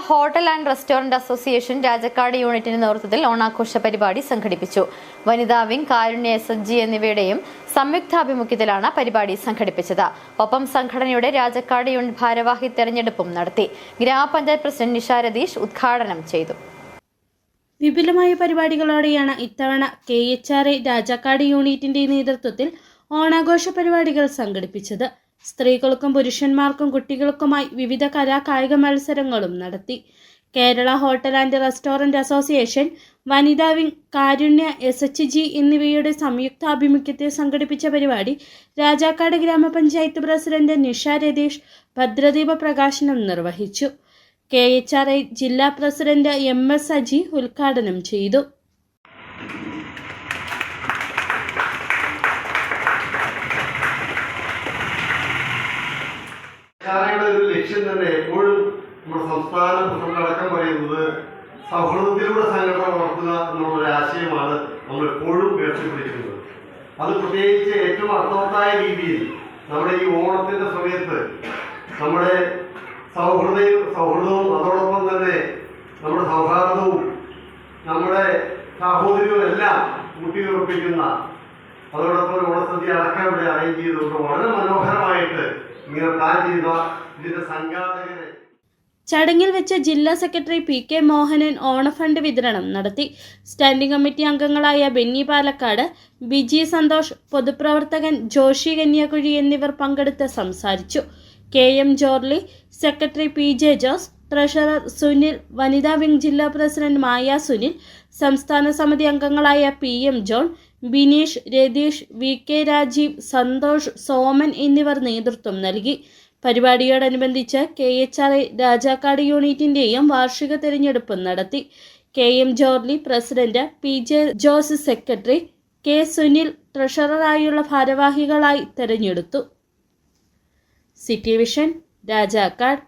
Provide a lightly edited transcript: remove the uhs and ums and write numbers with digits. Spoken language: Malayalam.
Hotel and restaurant association Rajakkad യൂണിറ്റിന്റെ നേതൃത്വത്തിൽ ഓണാഘോഷ പരിപാടി സംഘടിപ്പിച്ചു. വനിതാ വിംഗ്, കാരുണ്യ SHG എന്നിവയുടെയും സംയുക്താഭിമുഖ്യത്തിലാണ് പരിപാടി സംഘടിപ്പിച്ചത്. ഒപ്പം സംഘടനയുടെ രാജക്കാട് യൂണിറ്റ് ഭാരവാഹി തെരഞ്ഞെടുപ്പും നടത്തി. ഗ്രാമപഞ്ചായത്ത് പ്രസിഡന്റ് നിഷ രതീഷ് ഉദ്ഘാടനം ചെയ്തു. വിപുലമായ പരിപാടികളോടെയാണ് ഇത്തവണ KHRA രാജാക്കാട് യൂണിറ്റിന്റെ നേതൃത്വത്തിൽ ഓണാഘോഷ പരിപാടികൾ സംഘടിപ്പിച്ചത്. സ്ത്രീകൾക്കും പുരുഷന്മാർക്കും കുട്ടികൾക്കുമായി വിവിധ കലാകായിക മത്സരങ്ങളും നടത്തി. Kerala hotel and restaurant association, വനിതാ വിംഗ്, കാരുണ്യ SHG എന്നിവയുടെ സംയുക്താഭിമുഖ്യത്തിൽ സംഘടിപ്പിച്ച പരിപാടി രാജാക്കാട് ഗ്രാമപഞ്ചായത്ത് പ്രസിഡന്റ് നിഷ രതീഷ് ഭദ്രദീപ പ്രകാശനം നിർവഹിച്ചു. KHRA ജില്ലാ പ്രസിഡന്റ് MS അജി ഉദ്ഘാടനം ചെയ്തു. ഒരു ലക്ഷ്യം തന്നെ എപ്പോഴും നമ്മുടെ സംസ്ഥാന പ്രസിഡന്റ് അടക്കം പറയുന്നത് സൗഹൃദത്തിലൂടെ സംഘടന വളർത്തുക എന്നുള്ളൊരു ആശയമാണ് നമ്മൾ എപ്പോഴും ഉയർത്തിപ്പിടിക്കുന്നത്. അത് പ്രത്യേകിച്ച് ഏറ്റവും അർത്ഥവത്തായ രീതിയിൽ നമ്മുടെ ഈ ഓണത്തിന്റെ സമയത്ത് നമ്മുടെ സൗഹൃദവും അതോടൊപ്പം തന്നെ നമ്മുടെ സൗഹാർദ്ദവും നമ്മുടെ സാഹോദര്യവും എല്ലാം ഊട്ടിയുറപ്പിക്കുന്ന അതോടൊപ്പം ഓണസദ്യ അടക്കം ഇവിടെ അറേഞ്ച് ചെയ്തുകൊണ്ട് വളരെ മനോഹരമായിട്ട് ഇങ്ങനെ പ്ലാൻ ചെയ്ത ഇതിന്റെ സംഘാടകരെ. ചടങ്ങിൽ വെച്ച് ജില്ലാ സെക്രട്ടറി PK മോഹനൻ ഓണഫണ്ട് വിതരണം നടത്തി. സ്റ്റാൻഡിംഗ് കമ്മിറ്റി അംഗങ്ങളായ ബെന്നി പാലക്കാട്, ബിജി സന്തോഷ്, പൊതുപ്രവർത്തകൻ ജോഷി കന്യാകുഴി എന്നിവർ പങ്കെടുത്ത് സംസാരിച്ചു. KM Jorly, secretary PJ Jose, treasurer Sunil, വനിതാ വിംഗ് ജില്ലാ പ്രസിഡന്റ് മായ സുനിൽ, സംസ്ഥാന സമിതി അംഗങ്ങളായ PM John, Bineesh, Ratheesh, VK Rajeev, Santhosh, Soman എന്നിവർ നേതൃത്വം നൽകി. പരിപാടിയോടനുബന്ധിച്ച് KHRA രാജാക്കാട് യൂണിറ്റിന്റെയും വാർഷിക തെരഞ്ഞെടുപ്പ് നടത്തി. KM Jorly president, PJ Jose secretary, K Sunil ട്രഷററായുള്ള ഭാരവാഹികളായി തെരഞ്ഞെടുത്തു. City vision, Rajakkad.